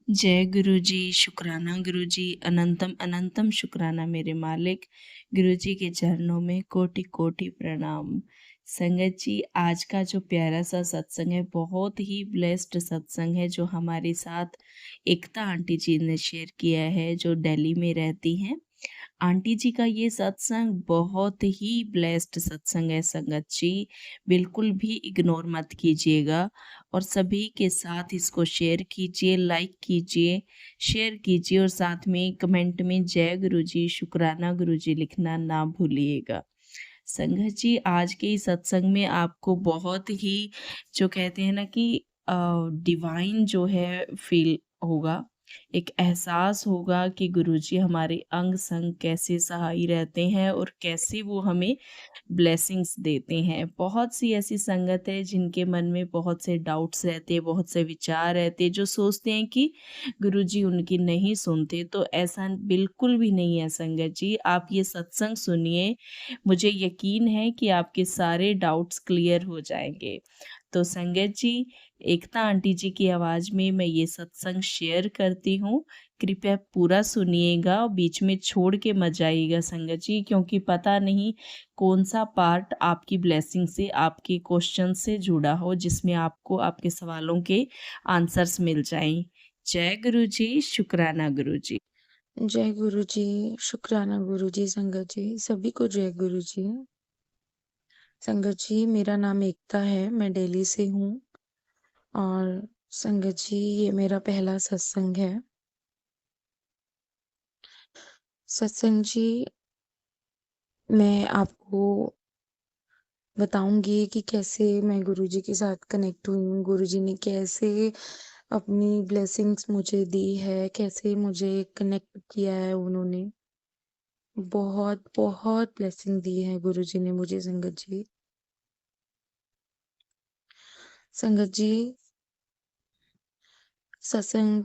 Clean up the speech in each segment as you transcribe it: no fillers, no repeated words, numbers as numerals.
जय गुरु जी, शुक्राना गुरु जी, अनंतम अनंतम शुक्राना मेरे मालिक। गुरु जी के चरणों में कोटि कोटि प्रणाम। संगत जी, आज का जो प्यारा सा सत्संग है, बहुत ही ब्लेस्ड सत्संग है, जो हमारे साथ एकता आंटी जी ने शेयर किया है, जो दिल्ली में रहती हैं। आंटी जी का ये सत्संग बहुत ही ब्लेस्ड सत्संग है संगत जी, बिल्कुल भी इग्नोर मत कीजिएगा और सभी के साथ इसको शेयर कीजिए, लाइक कीजिए, शेयर कीजिए और साथ में कमेंट में जय गुरुजी, शुक्राना गुरुजी लिखना ना भूलिएगा। संगत जी, आज के इस सत्संग में आपको बहुत ही जो कहते हैं ना कि डिवाइन जो है फील होगा, एक एहसास होगा कि गुरुजी हमारे अंग संग कैसे सहाय रहते हैं और कैसे वो हमें ब्लेसिंग्स देते हैं। बहुत सी ऐसी संगत है जिनके मन में बहुत से डाउट्स रहते हैं, बहुत से विचार रहते हैं, जो सोचते हैं कि गुरुजी उनकी नहीं सुनते, तो ऐसा बिल्कुल भी नहीं है संगत जी। आप ये सत्संग सुनिए, मुझे यकीन है कि आपके सारे डाउट्स क्लियर हो जाएँगे। तो संगत जी, एकता आंटी जी की आवाज़ में मैं ये सत्संग शेयर करती हूँ। कृपया पूरा सुनिएगा और बीच में छोड़ के मत जाइएगा संगत जी, क्योंकि पता नहीं कौन-सा पार्ट आपकी ब्लेसिंग से, आपके क्वेश्चन से जुड़ा हो, जिसमें आपको आपके सवालों के आंसर्स मिल जाएँ। जय गुरु जी, शुक्राना गुरु जी। जय गुरु जी, शुक्राना गुरु जी, संगत जी, सभी को जय गुरु जी। संगत जी, मेरा नाम एकता है, मैं दिल्ली से हूँ और संगत जी, ये मेरा पहला सत्संग है। सत्संग जी, मैं आपको बताऊँगी कि कैसे मैं गुरु जी के साथ कनेक्ट हुई हूँ, गुरु जी ने कैसे अपनी ब्लेसिंग्स मुझे दी है, कैसे मुझे कनेक्ट किया है उन्होंने। बहुत, बहुत ब्लेसिंग दी है गुरु जी ने मुझे संगत जी। संगत जी, सत्संग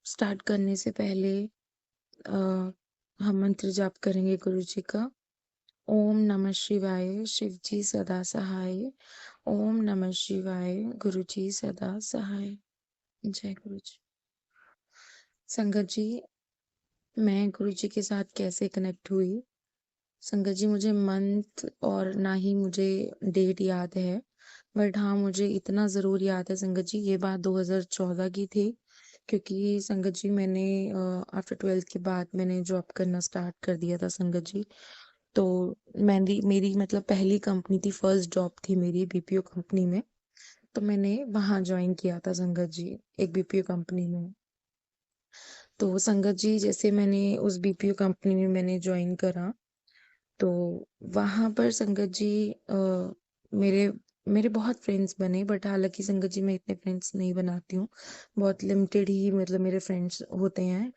स्टार्ट करने से पहले अ, हम मंत्र जाप करेंगे गुरु जी का। ओम नमः शिवाय, शिव जी सदा सहाय। ओम नमः शिवाय, गुरु जी सदा सहाय। जय गुरु जी। संगत जी, मैं गुरु जी के साथ कैसे कनेक्ट हुई? संगत जी, मुझे मंथ और ना ही मुझे डेट याद है, बट हाँ, मुझे इतना ज़रूर याद है संगत जी, ये बात 2014 की थी, क्योंकि संगत जी मैंने आफ्टर 12th के बाद मैंने जॉब करना स्टार्ट कर दिया था संगत जी। तो मेरी मेरी मतलब पहली कंपनी थी, फर्स्ट जॉब थी मेरी बीपीओ कंपनी में, तो मैंने वहाँ जॉइन किया था संगत जी, एक बीपीओ कंपनी में। तो संगत जी, जैसे मैंने उस बीपीओ कंपनी में मैंने जॉइन करा, तो वहाँ पर संगत जी मेरे मेरे बहुत फ्रेंड्स बने, बट हालाँकि संगत जी मैं इतने फ्रेंड्स नहीं बनाती हूँ। बहुत लिमिटेड ही मतलब मेरे फ्रेंड्स होते हैं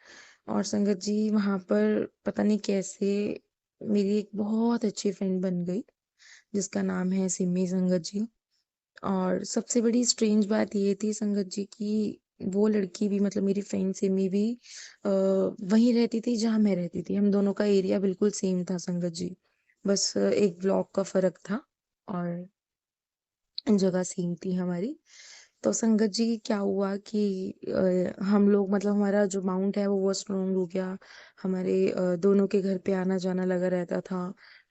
और संगत जी वहाँ पर पता नहीं कैसे मेरी एक बहुत अच्छी फ्रेंड बन गई, जिसका नाम है सिमी संगत जी। और सबसे बड़ी स्ट्रेंज बात ये थी संगत जी कि वो लड़की भी मतलब मेरी फ्रेंड सिमी भी वहीं रहती थी जहाँ मैं रहती थी। हम दोनों का एरिया बिल्कुल सेम था संगत जी। बस एक ब्लॉक का फ़र्क था और जगह सेम थी हमारी। तो संगत जी क्या हुआ कि हम लोग मतलब हमारा जो बाउंड है वो बहुत स्ट्रॉन्ग हो गया। हमारे दोनों के घर पे आना-जाना लगा रहता था।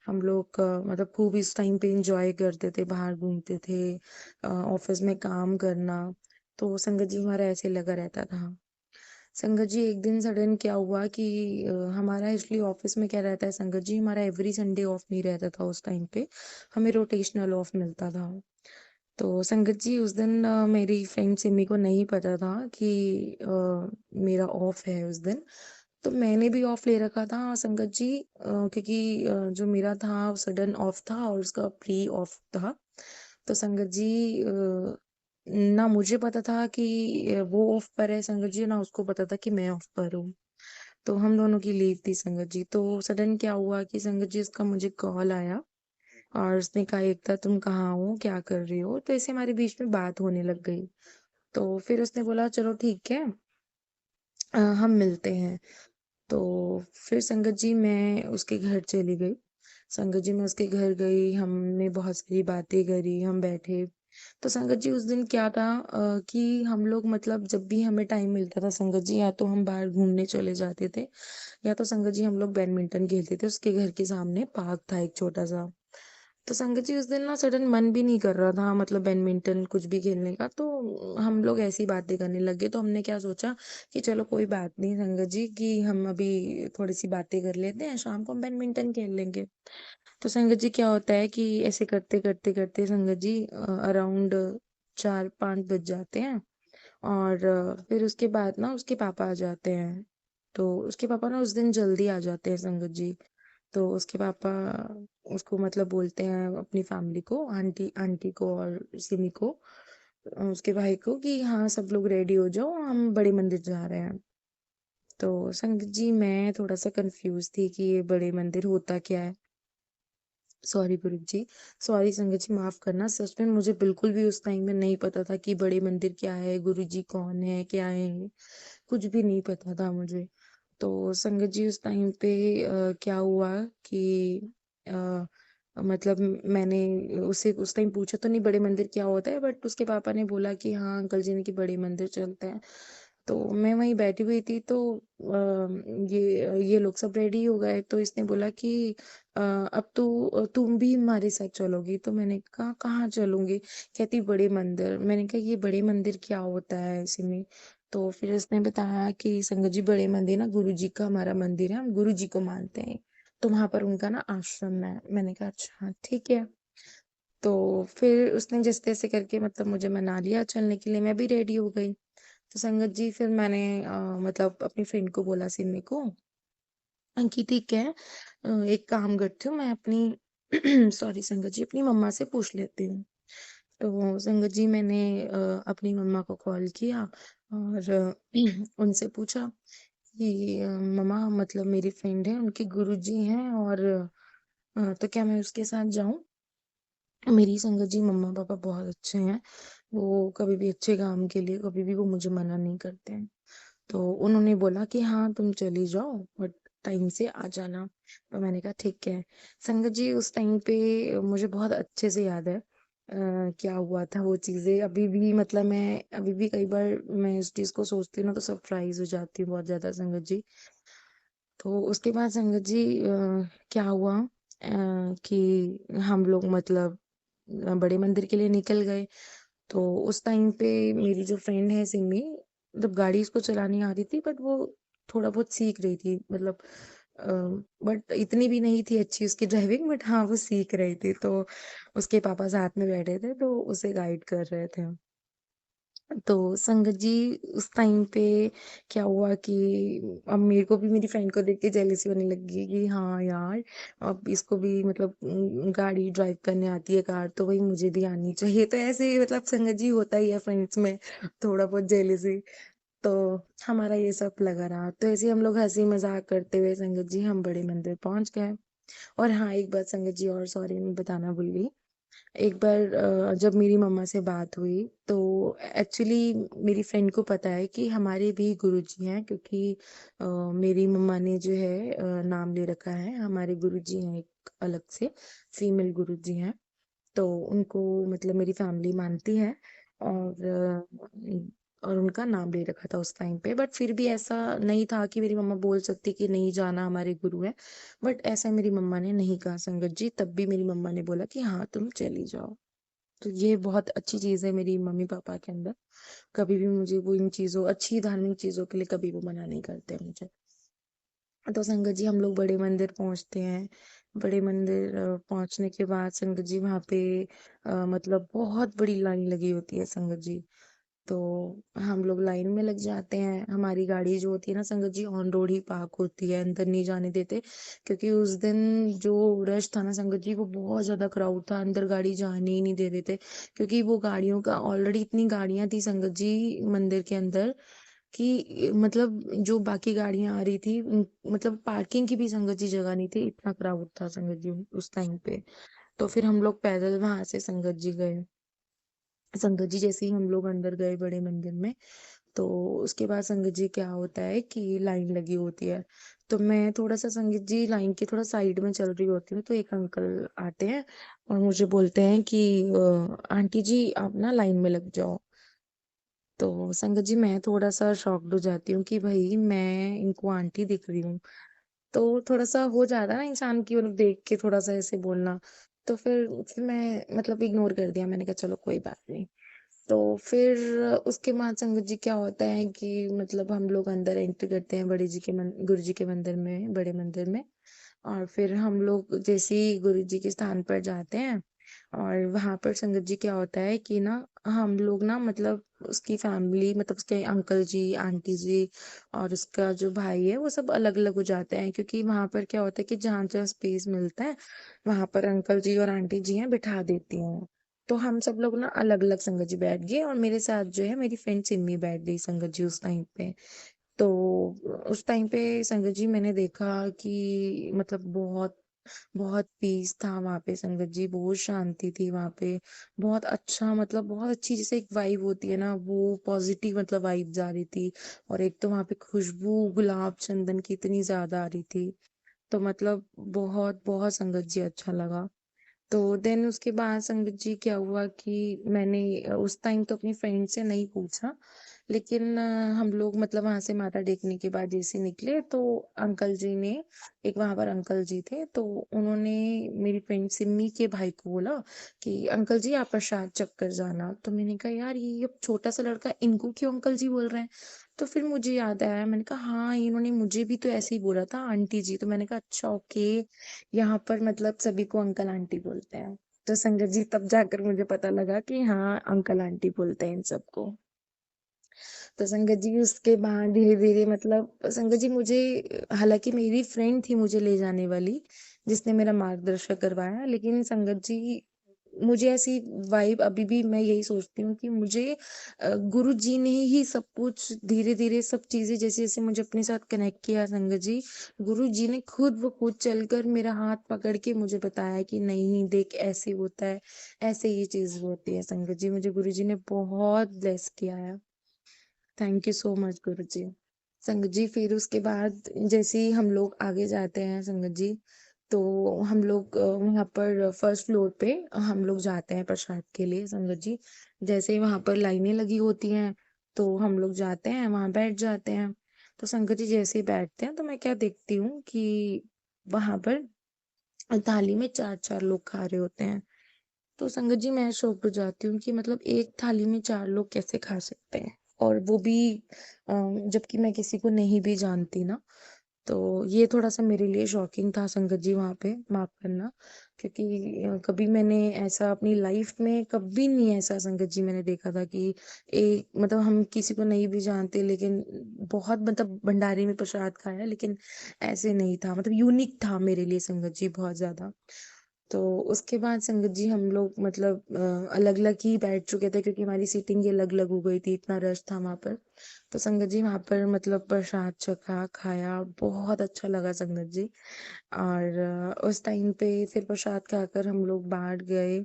हम लोग मतलब खूब इस टाइम पे एन्जॉय करते थे, बाहर घूमते थे, ऑफ़िस में काम करना। तो संगत जी हमारा ऐसे लगा रहता था। संगत जी एक दिन सडन क्या हुआ कि हमारा एक्चुअली ऑफ़िस में क्या रहता है संगत जी, हमारा एवरी संडे ऑफ नहीं रहता था उस टाइम पे, हमें रोटेशनल ऑफ मिलता था। तो संगत जी उस दिन मेरी फ्रेंड सिमी को नहीं पता था कि मेरा ऑफ है उस दिन। तो मैंने भी ऑफ ले रखा था संगत जी, क्योंकि जो मेरा था सडन ऑफ था और उसका प्री ऑफ था। तो संगत जी ना मुझे पता था कि वो ऑफ पर है संगत जी, ना उसको पता था कि मैं ऑफ पर हूँ। तो हम दोनों की लीव थी संगत जी। तो सडन क्या हुआ कि संगत जी उसका मुझे कॉल आया और उसने कहा एकता तुम कहाँ हो? क्या कर रही हो? तो ऐसे हमारे बीच में बात होने लग गई। तो फिर उसने बोला चलो ठीक है, हम मिलते हैं। तो फिर संगत जी मैं उसके घर चली गई। संगत जी मैं उसके घर गई, हमने बहुत सारी बातें करी, हम बैठे। तो संगत जी उस दिन क्या था कि हम लोग मतलब जब भी हमें टाइम मिलता था संगत जी या तो हम बाहर घूमने चले जाते थे या तो संगत जी हम लोग बैडमिंटन खेलते थे। उसके घर के सामने पार्क था एक छोटा-सा। तो संगत जी उस दिन ना सडन मन भी नहीं कर रहा था मतलब बैडमिंटन कुछ भी खेलने का, तो हम लोग ऐसी बातें करने लगे। तो हमने क्या सोचा कि चलो कोई बात नहीं संगत जी कि हम अभी थोड़ी-सी बातें कर लेते हैं, शाम को हम बैडमिंटन खेल लेंगे। तो संगत जी क्या होता है कि ऐसे करते संगत जी अराउंड 4-5 बज जाते हैं और फिर उसके बाद ना उसके पापा आ जाते हैं। तो उसके पापा ना उस दिन जल्दी आ जाते हैं संगत जी। तो उसके पापा उसको मतलब बोलते हैं अपनी फैमिली को आंटी आंटी को और सिमी को उसके भाई को कि हाँ सब लोग रेडी हो जाओ हम बड़े मंदिर जा रहे हैं। तो संगत जी मैं थोड़ा-सा कन्फ्यूज़ थी कि ये बड़े मंदिर होता क्या है? सॉरी गुरु जी, सॉरी संगत जी माफ़ करना, सच में मुझे बिल्कुल भी उस टाइम में नहीं पता था कि बड़े मंदिर क्या है, गुरु जी कौन है, क्या है ये? कुछ भी नहीं पता था मुझे। तो संगत जी उस टाइम पे क्या हुआ कि अ, मतलब मैंने उससे उस टाइम पूछा तो नहीं बड़े मंदिर क्या होता है, बट उसके पापा ने बोला कि हाँ अंकल जी ने कि बड़े मंदिर चलते हैं। तो मैं वहीं बैठी हुई थी तो ये लोग सब रेडी हो गए तो इसने बोला कि अब तो तुम भी हमारे साथ चलोगी। तो मैंने कहा कहाँ चलूंगी? कहती बड़े मंदिर। मैंने कहा ये बड़े मंदिर क्या होता है ऐसे में? तो फिर उसने बताया कि संगत जी बड़े मंदिर ना गुरु जी का हमारा मंदिर है, हम गुरु जी को मानते हैं। तो वहां पर उनका ना आश्रम है। मैंने कहा अच्छा ठीक है। तो फिर उसने जैसे तैसे करके मतलब मुझे मना लिया चलने के लिए, मैं भी रेडी हो गई। तो संगत जी फिर मैंने मतलब अपनी फ्रेंड को बोला सिमी को कि ठीक है एक काम करती हूँ मैं अपनी सॉरी संगत जी अपनी मम्मा से पूछ लेती हूँ। तो संगत जी मैंने अपनी मम्मा को कॉल किया और उनसे पूछा कि मम्मा मतलब मेरी फ्रेंड है उनके गुरुजी हैं और तो क्या मैं उसके साथ जाऊँ? मेरी संगत जी मम्मा-पापा बहुत अच्छे हैं। वो कभी भी अच्छे काम के लिए कभी भी वो मुझे मना नहीं करते हैं। तो उन्होंने बोला कि हाँ, तुम चली जाओ बट टाइम से आ जाना। तो मैंने कहा ठीक है। संगत जी उस टाइम पे मुझे बहुत अच्छे से याद है क्या हुआ था वो चीज़ें अभी भी मतलब मैं अभी भी कई बार मैं इस चीज़ को सोचती हूँ ना तो सरप्राइज़ हो जाती हूँ बहुत ज़्यादा संगत जी। तो उसके बाद संगत जी क्या हुआ कि हम लोग मतलब बड़े मंदिर के लिए निकल गए। तो उस टाइम पे मेरी जो फ्रेंड है सिमी मतलब गाड़ी उसको चलानी आ रही थी बट वो थोड़ा बहुत सीख रही थी मतलब अ, बट इतनी भी नहीं थी अच्छी उसकी ड्राइविंग बट हाँ वो सीख रही थी तो उसके पापा साथ में बैठे थे तो उसे गाइड कर रहे थे। तो संगत जी उस टाइम पे क्या हुआ कि अब मेरे को भी मेरी फ्रेंड को देख के जेलसी होने लगी कि हाँ यार अब इसको भी मतलब गाड़ी ड्राइव करने आती है कार तो वही मुझे भी आनी चाहिए तो ऐसे ही मतलब संगत जी होता ही है फ्रेंड्स में थोड़ा बहुत जेलसी। तो हमारा ये सब लगा रहा तो ऐसे ही हम लोग हंसी मजाक करते हुए संगत जी हम बड़े मंदिर पहुंच गए। और हाँ एक बात संगत जी और सॉरी मैं बताना भूल गई। एक बार जब मेरी मम्मा से बात हुई तो एक्चुअली मेरी फ्रेंड को पता है कि हमारे भी गुरुजी हैं क्योंकि मेरी मम्मा ने जो है नाम ले रखा है हमारे गुरुजी हैं एक अलग से फीमेल गुरुजी हैं। तो उनको मतलब मेरी फैमिली मानती है और और उनका नाम ले रखा था उस टाइम पे बट फिर भी ऐसा नहीं था कि मेरी मम्मा बोल सकती कि नहीं जाना हमारे गुरु है। बट ऐसा मेरी मम्मा ने नहीं कहा संगत जी तब भी मेरी मम्मा ने बोला कि हाँ तुम चली जाओ। तो ये बहुत अच्छी चीज है मेरी मम्मी पापा के अंदर। कभी भी मुझे वो इन चीजों अच्छी धार्मिक चीजों के लिए कभी वो मना नहीं करते मुझे। तो संगत जी हम लोग बड़े मंदिर पहुंचते हैं। बड़े मंदिर पहुंचने के बाद संगत जी वहाँ पे मतलब बहुत बड़ी लाइन लगी होती है संगत जी। तो हम लोग लाइन में लग जाते हैं। हमारी गाड़ी जो होती है ना संगत जी ऑन रोड ही पार्क होती है, अंदर नहीं जाने देते क्योंकि उस दिन जो रश था ना संगत जी वो बहुत ज़्यादा क्राउड था, अंदर गाड़ी जाने ही नहीं दे रहे थे। क्योंकि वो गाड़ियों का ऑलरेडी इतनी गाड़ियां थी संगत जी मंदिर के अंदर कि मतलब जो बाकी गाड़ियां आ रही थी मतलब पार्किंग की भी संगत जी जगह नहीं थी, इतना क्राउड था संगत जी उस टाइम पे। तो फिर हम लोग पैदल वहां से संगत जी गए। संगत जी जैसे ही हम लोग अंदर गए बड़े मंदिर में तो उसके बाद संगत जी क्या होता है कि लाइन लगी होती है। तो मैं थोड़ा-सा संगत जी लाइन के थोड़ा साइड में चल रही होती हूँ, तो एक अंकल आते हैं और मुझे बोलते हैं कि आंटी जी आप ना लाइन में लग जाओ। तो संगत जी मैं थोड़ा-सा शॉक्ड हो जाती हूँ कि भई मैं इनको आंटी दिख रही हूँ। तो थोड़ा-सा हो जाता है ना इंसान की मतलब देख के थोड़ा-सा ऐसे बोलना। तो फिर मैं मतलब इग्नोर कर दिया, मैंने कहा चलो कोई बात नहीं। तो फिर उसके बाद संगत जी क्या होता है कि मतलब हम लोग अंदर एंट्री करते हैं बड़े जी के मन गुरु जी के मंदिर में, बड़े मंदिर में। और फिर हम लोग जैसे ही गुरु जी के स्थान पर जाते हैं और वहाँ पर संगत जी क्या होता है कि ना हम लोग ना मतलब उसकी फैमिली मतलब उसके अंकल जी, आंटी जी और उसका जो भाई है वो सब अलग-अलग हो जाते हैं क्योंकि वहाँ पर क्या होता है कि जहाँ-जहाँ स्पेस मिलता है, वहाँ पर अंकल जी और आंटी जी हैं बिठा देती हैं। तो हम सब लोग ना अलग-अलग संगत जी बैठ गए और मेरे साथ जो है मेरी फ्रेंड सिमी बैठ गई संगत जी उस टाइम पे। तो उस टाइम पे संगत जी मैंने देखा कि मतलब बहुत बहुत पीस था वहाँ पे संगत जी, बहुत शांति थी वहाँ पे। बहुत अच्छा मतलब बहुत अच्छी जैसे एक वाइब होती है ना, वो पॉज़िटिव मतलब वाइब्स आ रही थी और एक तो वहाँ पे खुशबू गुलाब चंदन की इतनी ज़्यादा आ रही थी। तो मतलब बहुत, बहुत संगत जी अच्छा लगा। तो देन उसके बाद संगत जी क्या हुआ कि मैंने उस टाइम तो अपनी फ्रेंड से नहीं पूछा, लेकिन हम लोग मतलब वहाँ से माथा टेकने के बाद जैसे निकले तो अंकल जी ने एक वहाँ पर अंकल जी थे, तो उन्होंने मेरी फ्रेंड सिमी के भाई को बोला कि अंकल जी आप प्रसाद चक्कर जाना। तो मैंने कहा यार ये छोटा-सा लड़का इनको क्यों अंकल जी बोल रहे हैं? तो फिर मुझे याद आया मैंने कहा हाँ, इन्होंने मुझे भी तो ऐसे ही बोला था आंटी जी। तो मैंने कहा अच्छा ओके। यहाँ पर मतलब सभी को अंकल आंटी बोलते हैं। तो संगत जी तब जाकर मुझे पता लगा कि हाँ, अंकल आंटी बोलते हैं इन सबको। तो संगत जी उसके बाद धीरे-धीरे मतलब संगत जी मुझे हालाँकि मेरी फ्रेंड थी मुझे ले जाने वाली, जिसने मेरा मार्गदर्शन करवाया, लेकिन संगत जी मुझे ऐसी वाइब अभी भी मैं यही सोचती हूँ कि मुझे गुरु जी ने ही सब कुछ धीरे-धीरे सब चीज़ें जैसे-जैसे मुझे अपने साथ कनेक्ट किया संगत जी, गुरु जी ने खुद ब खुद चलकर मेरा हाथ पकड़ के मुझे बताया कि नहीं देख ऐसे होता है, ऐसे ये चीज़ होती है संगत जी। मुझे गुरु जी ने बहुत ब्लेस किया है। थैंक यू सो मच गुरुजी। संगत जी फिर उसके बाद जैसे ही हम लोग आगे जाते हैं संगत जी, तो हम लोग वहाँ पर फर्स्ट फ्लोर पे हम लोग जाते हैं प्रसाद के लिए संगत जी। जैसे ही वहाँ पर लाइनें लगी होती हैं, तो हम लोग जाते हैं, वहाँ बैठ जाते हैं। तो संगत जी जैसे ही बैठते हैं, तो मैं क्या देखती हूँ कि वहाँ पर थाली में 4-4 लोग खा रहे होते हैं। तो संगत जी मैं शॉक्ड हो जाती हूँ कि मतलब एक थाली में 4 लोग कैसे खा सकते हैं? और वो भी जबकि मैं किसी को नहीं भी जानती ना। तो ये थोड़ा-सा मेरे लिए शॉकिंग था संगत जी वहाँ पे, माफ़ करना। क्योंकि कभी मैंने ऐसा अपनी लाइफ़ में कभी नहीं ऐसा संगत जी मैंने देखा था कि एक मतलब हम किसी को नहीं भी जानते लेकिन बहुत मतलब भंडारे में प्रसाद खाया लेकिन ऐसे नहीं था। मतलब यूनिक था मेरे लिए संगत जी बहुत ज़्यादा। तो उसके बाद संगत जी हम लोग मतलब अलग-अलग ही बैठ चुके थे क्योंकि हमारी सीटिंग ही अलग-अलग हो गई थी, इतना रश था वहाँ पर। तो संगत जी वहाँ पर मतलब प्रसाद चखा, खाया, बहुत अच्छा लगा संगत जी। और उस टाइम पे फिर प्रसाद खाकर हम लोग बाहर गए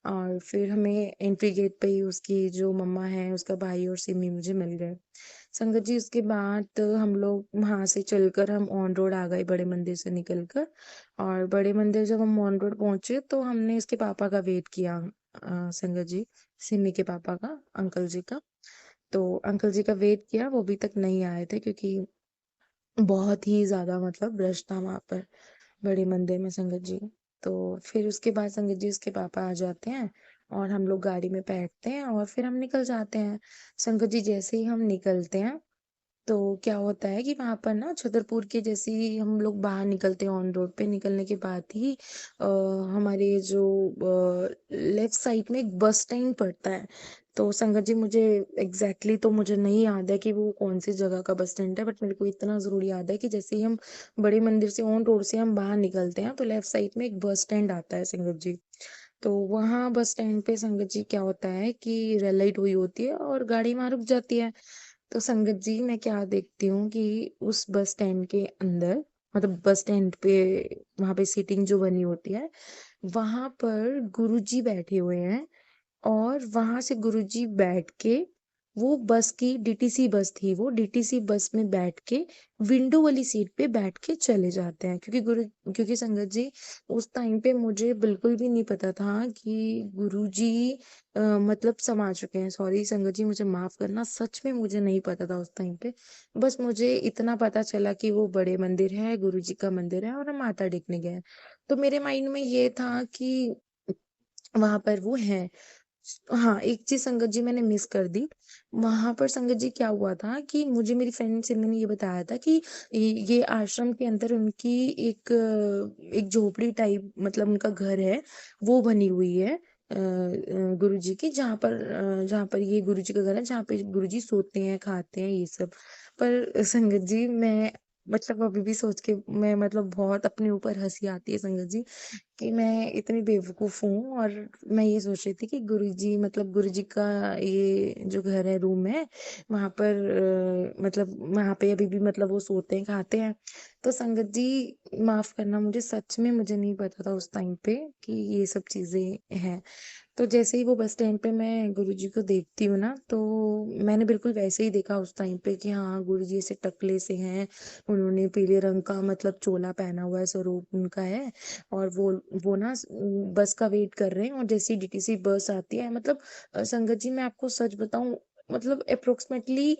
और फिर हमें एंट्री गेट पे ही उसकी जो मम्मा है, उसका भाई और सिमी मुझे मिल गए। संगत जी उसके बाद हम लोग वहाँ से चलकर हम ऑन रोड आ गए बड़े मंदिर से निकलकर और बड़े मंदिर जब हम ऑन रोड पहुँचे तो हमने इसके पापा का वेट किया संगत जी, सिमी के पापा का, अंकल जी का। तो अंकल जी का वेट किया, वो अभी तक नहीं आए थे क्योंकि बहुत ही ज़्यादा मतलब रश था वहाँ पर, बड़े मंदिर में संगत जी। तो फिर उसके बाद संगत जी उसके पापा आ जाते हैं और हम लोग गाड़ी में बैठते हैं और फिर हम निकल जाते हैं। संगत जी जैसे ही हम निकलते हैं तो क्या होता है कि वहाँ पर ना छतरपुर के जैसे ही हम लोग बाहर निकलते हैं ऑन रोड पे निकलने के बाद ही हमारे जो लेफ्ट साइड में एक बस स्टैंड पड़ता है। तो संगत जी मुझे एग्जैक्टली तो मुझे नहीं याद है कि वो कौन सी जगह का बस स्टैंड है बट मेरे को इतना ज़रूर याद है कि जैसे ही हम बड़े मंदिर से ऑन रोड से हम बाहर निकलते हैं तो लेफ्ट साइड में एक बस स्टैंड आता है संगत जी। तो वहाँ बस स्टैंड पे संगत जी क्या होता है कि रेड लाइट हुई होती है और गाड़ी वहाँ रुक जाती है। तो संगत जी मैं क्या देखती हूँ कि उस बस स्टैंड के अंदर मतलब बस स्टैंड पे वहां पे सीटिंग जो बनी होती है वहां पर गुरुजी बैठे हुए हैं और वहां से गुरुजी बैठ के वो बस की डीटीसी बस थी, वो डीटीसी बस में बैठ के विंडो वाली सीट पे बैठ के चले जाते हैं, क्योंकि संगत जी उस टाइम पे मुझे बिल्कुल भी नहीं पता था कि गुरुजी मतलब समा चुके हैं। सॉरी संगत जी, मुझे माफ करना, सच में मुझे नहीं पता था उस टाइम पे। बस मुझे इतना पता चला कि वो बड़े मंदिर है, गुरुजी का मंदिर है, और हम माथा टेकने गए हैं। तो मेरे माइंड में ये था कि वहां पर वो है। हाँ, एक चीज़ संगत जी मैंने मिस कर दी। वहाँ पर संगत जी क्या हुआ था कि मुझे मेरी फ्रेंड सिमी ने ये बताया था कि ये आश्रम के अंदर उनकी एक झोपड़ी टाइप, मतलब उनका घर है, वो बनी हुई है गुरुजी की, जहाँ पर ये गुरुजी का घर है, जहाँ पे गुरुजी सोते हैं, खाते हैं, ये सब। पर संगत जी मैं मतलब अभी भी सोच के मैं मतलब बहुत अपने ऊपर हँसी आती है संगत जी, कि मैं इतनी बेवकूफ़ हूँ, और मैं ये सोच रही थी कि गुरुजी मतलब गुरुजी का ये जो घर है, रूम है, वहाँ पर मतलब वहाँ पे अभी भी मतलब वो सोते हैं, खाते हैं। तो संगत जी माफ़ करना, मुझे सच में मुझे नहीं पता था उस टाइम पे कि ये सब चीज़ें हैं। तो जैसे ही वो बस स्टैंड पे मैं गुरुजी को देखती हूँ ना, तो मैंने बिल्कुल वैसे ही देखा उस टाइम पे कि हाँ, गुरुजी ऐसे टकले से हैं, उन्होंने पीले रंग का मतलब चोला पहना हुआ है, स्वरूप उनका है, और वो ना बस का वेट कर रहे हैं, और जैसे ही डीटीसी बस आती है, मतलब संगत जी मैं आपको सच बताऊँ, मतलब अप्रोक्सिमेटली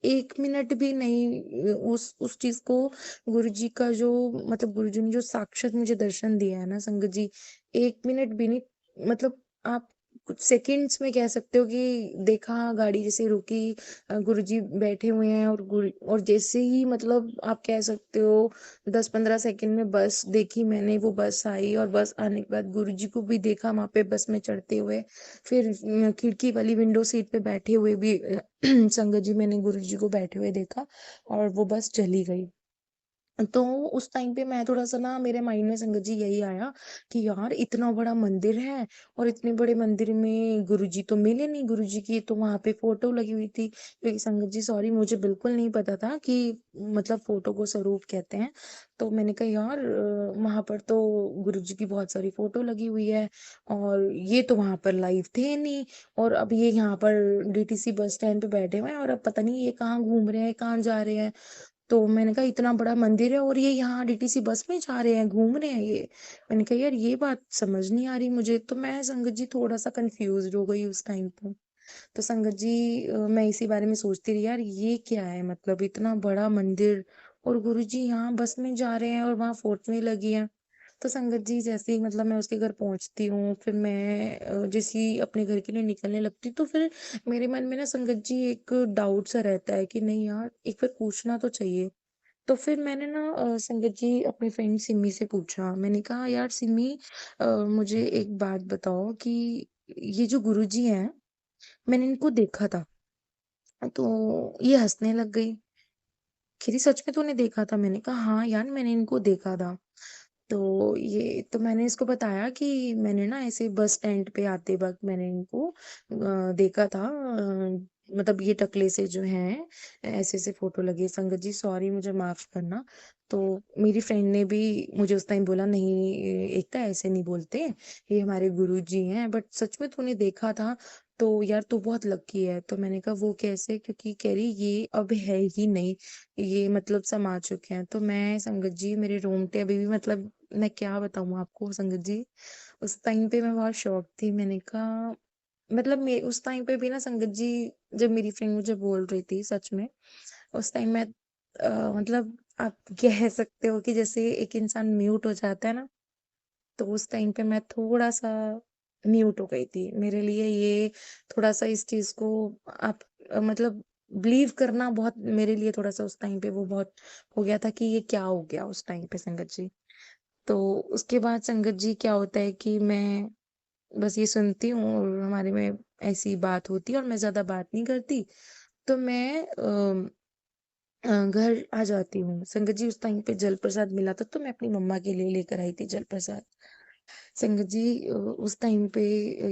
1 मिनट भी नहीं उस चीज़ को, गुरुजी का जो मतलब गुरुजी ने जो साक्षात मुझे दर्शन दिया है ना संगत जी, 1 मिनट भी नहीं, मतलब आप कुछ सेकंड्स में कह सकते हो कि देखा, गाड़ी जैसे रुकी, गुरुजी बैठे हुए हैं, और जैसे ही मतलब आप कह सकते हो 10-15 सेकंड में बस देखी मैंने, वो बस आई, और बस आने के बाद गुरुजी को भी देखा वहाँ पे बस में चढ़ते हुए। फिर खिड़की वाली विंडो सीट पे बैठे हुए भी संगत जी मैंने गुरुजी को बैठे हुए देखा, और वो बस चली गई। तो उस टाइम पे मैं थोड़ा-सा ना, मेरे माइंड में संगत जी यही आया कि यार इतना बड़ा मंदिर है, और इतने बड़े मंदिर में गुरुजी तो मिले नहीं, गुरुजी की तो वहाँ पे फ़ोटो लगी हुई थी। क्योंकि संगत जी सॉरी, मुझे बिल्कुल नहीं पता था कि मतलब फ़ोटो को स्वरूप कहते हैं। तो मैंने कहा यार वहाँ पर तो गुरुजी की बहुत सारी फ़ोटो लगी हुई है, और ये तो वहाँ पर लाइव थे नहीं, और अब ये यहाँ पर डीटीसी बस स्टैंड पे बैठे हुए हैं, और अब पता नहीं ये कहाँ घूम रहे हैं, कहाँ जा रहे हैं। तो मैंने कहा इतना बड़ा मंदिर है, और ये यहाँ डीटीसी बस में जा रहे हैं, घूम रहे हैं ये। मैंने कहा यार ये बात समझ नहीं आ रही मुझे, तो मैं संगत जी थोड़ा-सा कन्फ्यूज़्ड हो गई उस टाइम पे। तो संगत जी मैं इसी बारे में सोचती रही, यार ये क्या है, मतलब इतना बड़ा मंदिर, और गुरुजी यहाँ बस में जा रहे हैं, और वहाँ फ़ोटोएँ लगी हैं। तो संगत जी जैसे ही मतलब मैं उसके घर पहुँचती हूँ, फिर मैं जैसे ही अपने घर के लिए निकलने लगती हूँ, तो फिर मेरे मन में ना संगत जी एक डाउट सा रहता है कि नहीं यार, एक बार पूछना तो चाहिए। तो फिर मैंने ना संगत जी अपनी फ्रेंड सिमी से पूछा। मैंने कहा यार सिमी, मुझे एक बात बताओ कि ये जो गुरुजी हैं, मैंने इनको देखा था। तो ये हँसने लग गई। कह रही सच में तूने देखा था? मैंने कहा हाँ यार, मैंने इनको देखा था। तो मैंने इसको बताया कि मैंने ना ऐसे बस स्टैंड पे आते वक़्त मैंने इनको देखा था, मतलब ये टकले से जो हैं, ऐसे-ऐसे फ़ोटो लगी। संगत जी सॉरी, मुझे माफ़ करना। तो मेरी फ्रेंड ने भी मुझे उस टाइम बोला, नहीं एकता ऐसे नहीं बोलते, ये हमारे गुरुजी हैं, बट सच में तूने देखा था, तो यार तू बहुत लकी है। तो मैंने कहा वो कैसे? क्योंकि कह रही ये अब है ही नहीं, ये मतलब समा चुके हैं। तो मैं संगत जी मेरे रोंगटे अभी भी मतलब मैं क्या बताऊँ आपको संगत जी, उस टाइम पे मैं बहुत शॉक थी। मैंने कहा मतलब मैं उस टाइम पे भी ना संगत जी, जब मेरी फ्रेंड मुझे बोल रही थी सच में, उस टाइम मैं मतलब आप कह सकते हो कि जैसे एक इंसान म्यूट हो जाता है ना, तो उस टाइम पे मैं थोड़ा-सा म्यूट हो गई थी। मेरे लिए ये थोड़ा-सा इस चीज़ को आप मतलब बिलीव करना बहुत मेरे लिए थोड़ा-सा उस टाइम पे वो बहुत हो गया था कि ये क्या हो गया उस टाइम पे संगत जी। तो उसके बाद संगत जी क्या होता है कि मैं बस ये सुनती हूँ, और हमारे में ऐसी बात होती है, और मैं ज़्यादा बात नहीं करती। तो मैं घर आ जाती हूँ। संगत जी उस टाइम पे जल प्रसाद मिला था, तो मैं अपनी मम्मा के लिए लेकर आई थी जल प्रसाद। संगत जी उस टाइम पे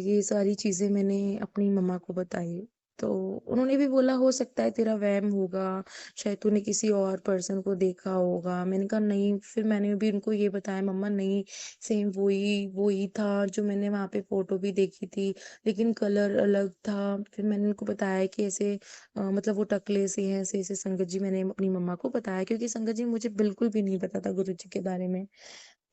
ये सारी चीज़ें मैंने अपनी मम्मा को बताई। तो उन्होंने भी बोला हो सकता है तेरा वहम होगा, शायद तूने किसी और पर्सन को देखा होगा। मैंने कहा नहीं, फिर मैंने भी उनको ये बताया मम्मा नहीं, सेम वही वही था जो मैंने वहाँ पे फ़ोटो भी देखी थी, लेकिन कलर अलग था। फिर मैंने उनको बताया कि ऐसे मतलब वो टकले से हैं, ऐसे-ऐसे संगत जी मैंने अपनी मम्मा को बताया क्योंकि संगत जी मुझे बिल्कुल भी नहीं पता था गुरुजी के बारे में।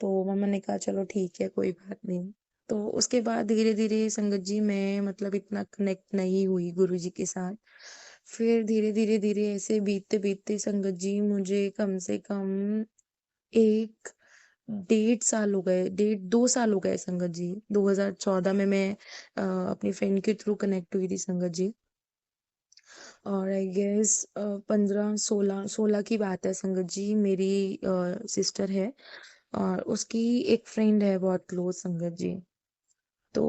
तो मम्मा ने कहा चलो ठीक है, कोई बात नहीं। तो उसके बाद धीरे-धीरे संगत जी मैं मतलब इतना कनेक्ट नहीं हुई गुरुजी के साथ। फिर धीरे-धीरे ऐसे बीतते-बीतते संगत जी मुझे कम से कम 1 डेढ़ साल हो गए, डेढ़ 2 साल हो गए संगत जी। 2014 में मैं अपनी फ्रेंड के थ्रू कनेक्ट हुई थी संगत जी। और आई गेस 15-16 की बात है संगत जी। मेरी सिस्टर है और उसकी एक फ्रेंड है बहुत क्लोज संगत जी। तो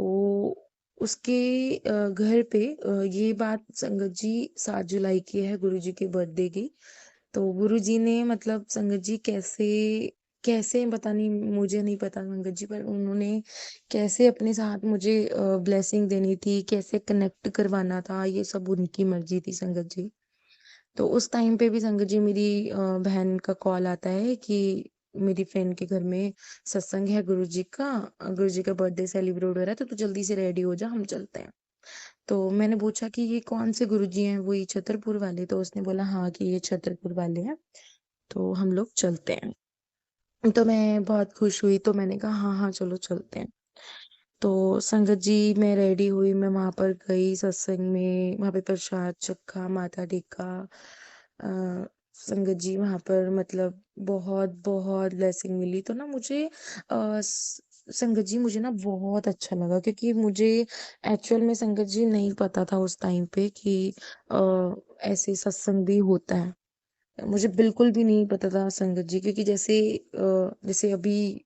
उसके घर पे ये बात संगत जी 7 जुलाई की है गुरुजी के बर्थडे की। तो गुरुजी ने मतलब संगत जी कैसे कैसे पता नहीं, मुझे नहीं पता संगत जी, पर उन्होंने कैसे अपने साथ मुझे ब्लेसिंग देनी थी, कैसे कनेक्ट करवाना था, ये सब उनकी मर्जी थी संगत जी। तो उस टाइम पे भी संगत जी मेरी बहन का कॉल आता है कि मेरी फ्रेंड के घर में सत्संग है गुरुजी का, गुरुजी का बर्थडे सेलिब्रेट हो रहा है, तो तू जल्दी से रेडी हो जा, हम चलते हैं। तो मैंने पूछा कि ये कौन से गुरुजी हैं? वही छतरपुर वाले? तो उसने बोला हाँ कि ये छतरपुर वाले हैं, तो हम लोग चलते हैं। तो मैं बहुत खुश हुई, तो मैंने कहा हाँ, हाँ, चलो चलते हैं। तो संगत जी मैं रेडी हुई, मैं वहाँ पर गई सत्संग में, वहाँ पे प्रसाद चखा, माथा टेका। संगत जी वहाँ पर मतलब बहुत ब्लेसिंग मिली। तो ना मुझे संगत जी मुझे ना बहुत अच्छा लगा क्योंकि मुझे एक्चुअल में संगत जी नहीं पता था उस टाइम पे कि ऐसे सत्संग भी होता है। मुझे बिल्कुल भी नहीं पता था संगत जी, क्योंकि जैसे अभी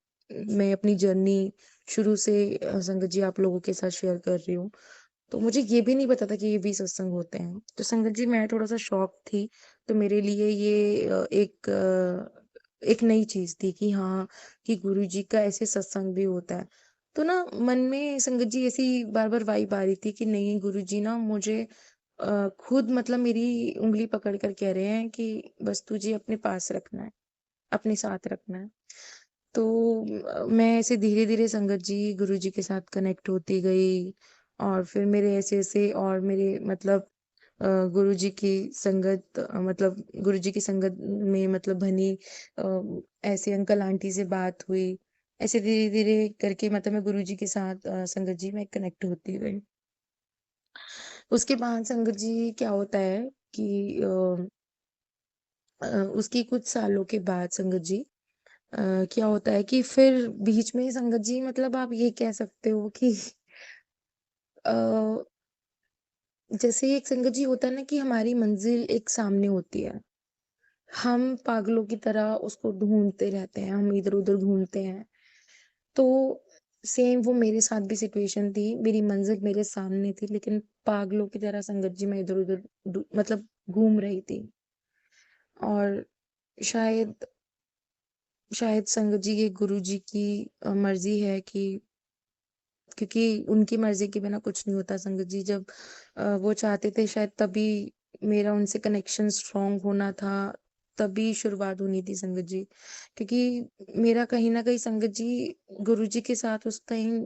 मैं अपनी जर्नी शुरू से संगत जी आप लोगों के साथ शेयर कर रही हूँ, तो मुझे ये भी नहीं पता था कि ये भी सत्संग होते हैं। तो संगत जी मैं थोड़ा-सा शॉक थी, तो मेरे लिए ये एक नई चीज़ थी कि हाँ, कि गुरुजी का ऐसे सत्संग भी होता है। तो ना मन में संगत जी ऐसी बार-बार वाइब आ रही थी कि नहीं, गुरुजी ना मुझे खुद मतलब मेरी उँगली पकड़ कर कह रहे हैं कि बस तुझे अपने पास रखना है, अपने साथ रखना है। तो मैं ऐसे धीरे-धीरे संगत जी गुरुजी के साथ कनेक्ट होती गई और फिर मेरे ऐसे-ऐसे और मेरे मतलब गुरुजी की संगत मतलब गुरुजी की संगत में मतलब बनी ऐसे अंकल आंटी से बात हुई। ऐसे धीरे-धीरे करके मतलब मैं गुरुजी के साथ संगत जी मैं कनेक्ट होती गई। उसके बाद संगत जी क्या होता है कि उसके कुछ सालों के बाद संगत जी क्या होता है कि फिर बीच में संगत जी मतलब आप ये कह सकते हो कि अ, जैसे एक संगत जी होता है ना कि हमारी मंजिल एक सामने होती है। हम पागलों की तरह उसको ढूँढते रहते हैं, हम इधर-उधर घूमते हैं। तो सेम वो मेरे साथ भी सिचुएशन थी, मेरी मंजिल मेरे सामने थी लेकिन पागलों की तरह संगत जी मैं इधर-उधर मतलब घूम रही थी। और शायद शायद संगत जी ये गुरुजी की मर्ज़ी है कि क्योंकि उनकी मर्ज़ी के बिना कुछ नहीं होता संगत जी। जब वो चाहते थे शायद तभी मेरा उनसे कनेक्शन स्ट्रॉन्ग होना था, तभी शुरुआत होनी थी संगत जी। क्योंकि मेरा कहीं न कहीं संगत जी गुरुजी के साथ उस टाइम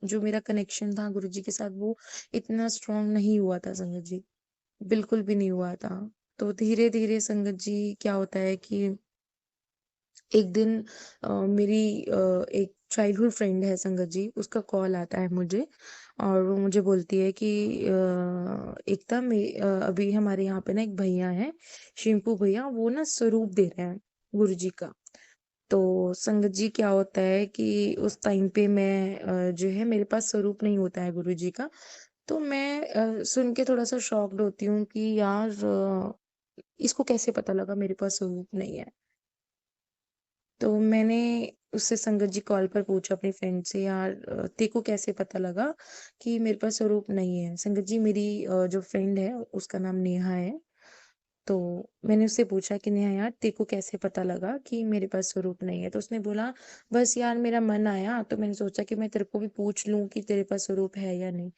जो मेरा कनेक्शन था गुरुजी के साथ वो इतना स्ट्रॉन्ग नहीं हुआ था संगत जी, बिल्कुल भी नहीं हुआ था। तो धीरे-धीरे संगत जी क्या होता है कि एक दिन मेरी एक चाइल्डहुड फ्रेंड है संगत जी, उसका कॉल आता है मुझे और वो मुझे बोलती है कि एकता अभी हमारे यहाँ पे ना एक भैया हैं, शिंपू भैया, वो ना स्वरूप दे रहे हैं गुरुजी का। तो संगत जी क्या होता है कि उस टाइम पे मैं जो है मेरे पास स्वरूप नहीं होता है गुरुजी का, तो मैं सुन के थोड़ा-सा शॉक्ड होती हूँ कि यार इसको कैसे पता लगा मेरे पास स्वरूप नहीं है। तो मैंने उससे संगत जी कॉल पर पूछा अपनी फ्रेंड से, यार तेरे को कैसे पता लगा कि मेरे पास स्वरूप नहीं है? संगत जी मेरी जो फ्रेंड है उसका नाम नेहा है। तो मैंने उससे पूछा कि नेहा यार तेरे को कैसे पता लगा कि मेरे पास स्वरूप नहीं है? तो उसने बोला बस यार मेरा मन आया तो मैंने सोचा कि मैं तेरे को भी पूछ लूँ कि तेरे पास स्वरूप है या नहीं।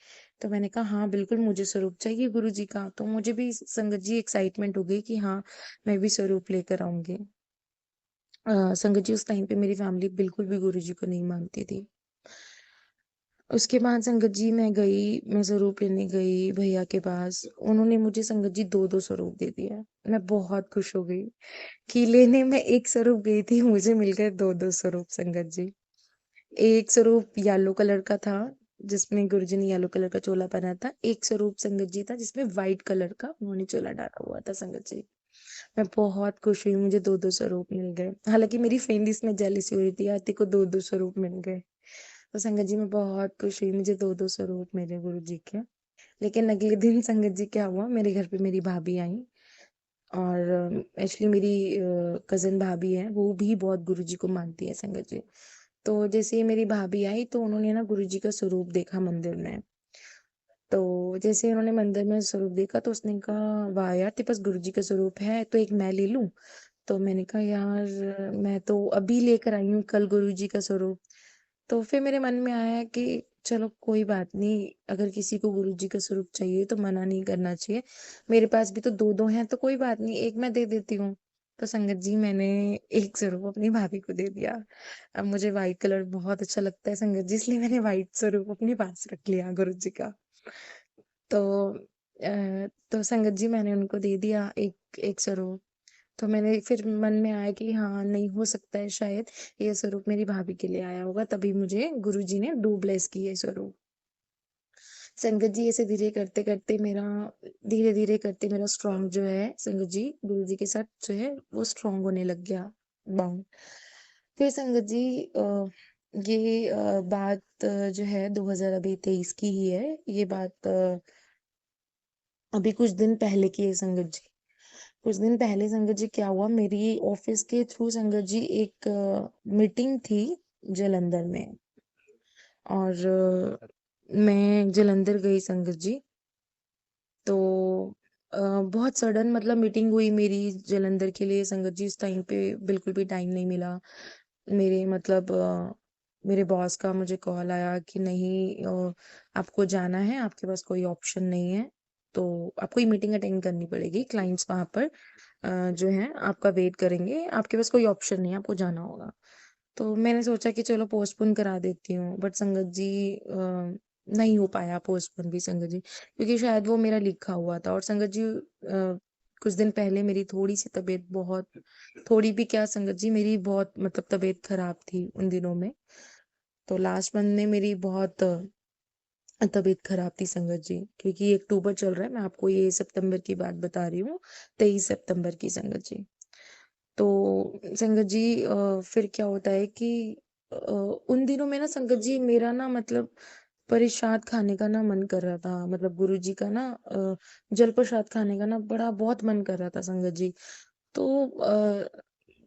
तो मैंने कहा हाँ बिल्कुल मुझे स्वरूप चाहिए गुरुजी का। तो मुझे भी संगत जी एक्साइटमेंट हो गई कि हाँ मैं भी स्वरूप लेकर आऊँगी। संगत जी उस टाइम पे मेरी फैमिली बिल्कुल भी गुरुजी को नहीं मानती थी। उसके बाद संगत जी मैं स्वरूप लेने गई भैया के पास। उन्होंने मुझे संगत जी 2-2 स्वरूप दे दिया। मैं बहुत खुश हो गई कि लेने में 1 स्वरूप गई थी, मुझे मिल गए 2-2 स्वरूप संगत जी। एक स्वरूप येलो कलर का था, जिसमें गुरुजी ने येलो कलर का चोला पहना था। एक स्वरूप संगत जी था जिसमें व्हाइट कलर का उन्होंने चोला डाला हुआ था संगत जी। मैं बहुत खुश हुई, मुझे 2-2 स्वरूप मिल गए। हालाँकि मेरी फ्रेंड इसमें जेलसी हो रही थी, यार तेरे को 2-2 स्वरूप मिल गए। तो संगत जी मैं बहुत खुश हुई, मुझे 2-2 स्वरूप मिले गुरुजी के। लेकिन अगले दिन संगत जी क्या हुआ, मेरे घर पे मेरी भाभी आईं और एक्चुअली मेरी कज़िन भाभी है, वो भी बहुत गुरुजी को मानती है संगत जी। तो जैसे ही मेरी भाभी आई तो उन्होंने ना गुरुजी का स्वरूप देखा मंदिर में। तो जैसे ही उन्होंने मंदिर में स्वरूप देखा तो उसने कहा, "वाह यार! तेरे पास गुरुजी का स्वरूप है, तो एक मैं ले लूँ?" तो मैंने कहा, "यार मैं तो अभी लेकर आई हूँ कल गुरुजी का स्वरूप।" तो फिर मेरे मन में आया कि चलो कोई बात नहीं, अगर किसी को गुरुजी का स्वरूप चाहिए तो मना नहीं करना चाहिए। मेरे पास भी तो 2-2 हैं तो कोई बात नहीं, 1 मैं दे देती हूँ। तो संगत जी मैंने 1 स्वरूप अपनी भाभी को दे दिया। अब मुझे व्हाइट कलर बहुत अच्छा लगता है संगत जी, इसलिए मैंने व्हाइट स्वरूप अपने पास रख लिया गुरुजी का। तो तो संगत जी मैंने उनको दे दिया 1 स्वरूप। तो मैंने फिर मन में आया कि हाँ, नहीं हो सकता है शायद ये स्वरूप मेरी भाभी के लिए आया होगा, तभी मुझे गुरुजी ने 2 ब्लेस किए स्वरूप। संगत जी ऐसे धीरे-धीरे करते मेरा स्ट्रॉन्ग जो है संगत जी, गुरुजी के साथ जो है वो स्ट्रॉन्ग होने लग गया बॉन्ड। फिर संगत जी ये बात जो है 2023 की ही है। ये बात अभी कुछ दिन पहले की है संगत जी। कुछ दिन पहले संगत जी क्या हुआ, मेरी ऑफिस के थ्रू संगत जी एक मीटिंग थी जालंधर में और मैं जालंधर गई संगत जी। तो बहुत सडन मतलब मीटिंग हुई मेरी जालंधर के लिए संगत जी। उस टाइम पे बिल्कुल भी टाइम नहीं मिला। मेरे मतलब मेरे बॉस का मुझे कॉल आया कि नहीं आपको जाना है, आपके पास कोई ऑप्शन नहीं है, तो आपको ये मीटिंग अटेंड करनी पड़ेगी। क्लाइंट्स वहाँ पर जो हैं आपका वेट करेंगे, आपके पास कोई ऑप्शन नहीं है, आपको जाना होगा। तो मैंने सोचा कि चलो पोस्टपोन करा देती हूँ, बट संगत जी नहीं हो पाया पोस्टपोन भी संगत जी, क्योंकि शायद वो मेरा लिखा हुआ था। और संगत जी कुछ दिन पहले मेरी थोड़ी-सी तबीयत बहुत थोड़ी भी क्या संगत जी मेरी बहुत मतलब तबीयत खराब थी उन दिनों में। तो लास्ट मंथ में मेरी बहुत तबीयत खराब थी संगत जी, क्योंकि अक्टूबर चल रहा है, मैं आपको ये सितंबर की बात बता रही हूँ, 23 सितंबर की संगत जी। तो संगत जी फिर क्या होता है कि उन दिनों में ना संगत जी मेरा ना मतलब प्रसाद खाने का ना मन कर रहा था, मतलब गुरुजी का ना जल प्रसाद खाने का ना बड़ा बहुत मन कर रहा था संगत जी। तो